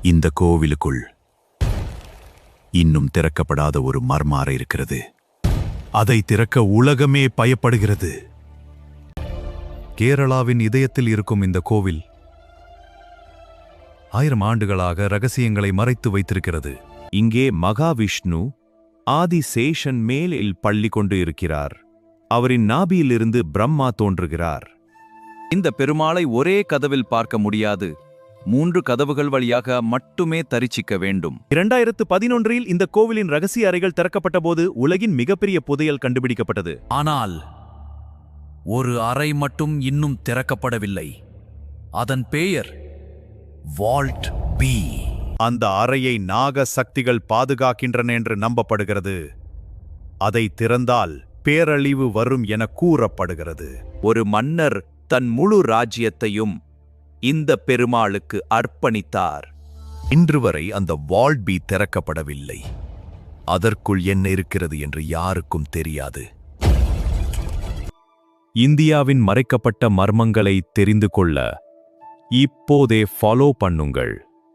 இந்த கோவிலுக்குள் இன்னும் திறக்கப்படாத ஒரு மர்மார இருக்கிறது. அதை திறக்க உலகமே பயப்படுகிறது. கேரளாவின் இதயத்தில் இருக்கும் இந்த கோவில் 1000 ஆண்டுகளாக ரகசியங்களை மறைத்து வைத்திருக்கிறது. இங்கே மகாவிஷ்ணு ஆதிசேஷன் மேலில் பள்ளி கொண்டு இருக்கிறார். அவரின் நாபியிலிருந்து பிரம்மா தோன்றுகிறார். இந்த பெருமாளை ஒரே கதவில் பார்க்க முடியாது. 3 கதவுகள் வழியாக மட்டுமே தரிசிக்க வேண்டும். 2011இல் இந்த கோவிலின் ரகசிய அறைகள் திறக்கப்பட்ட போது உலகின் மிகப்பெரிய புதையல் கண்டுபிடிக்கப்பட்டது. ஆனால் ஒரு அறை மட்டும் இன்னும் திறக்கப்படவில்லை. அதன் பெயர் வால்ட் பி. அந்த அறையை நாக சக்திகள் பாதுகாக்கின்றன என்று நம்பப்படுகிறது. அதை திறந்தால் பேரழிவு வரும் என கூறப்படுகிறது. ஒரு மன்னர் தன் முழு ராஜ்யத்தையும் இந்த பெருமாளுக்கு அர்ப்பணித்தார். இன்று வரை அந்த வால்ட் பி திறக்கப்படவில்லை. அதற்குள் என்ன இருக்கிறது என்று யாருக்கும் தெரியாது. இந்தியாவின் மறைக்கப்பட்ட மர்மங்களை தெரிந்து கொள்ள இப்போதே ஃபாலோ பண்ணுங்கள்.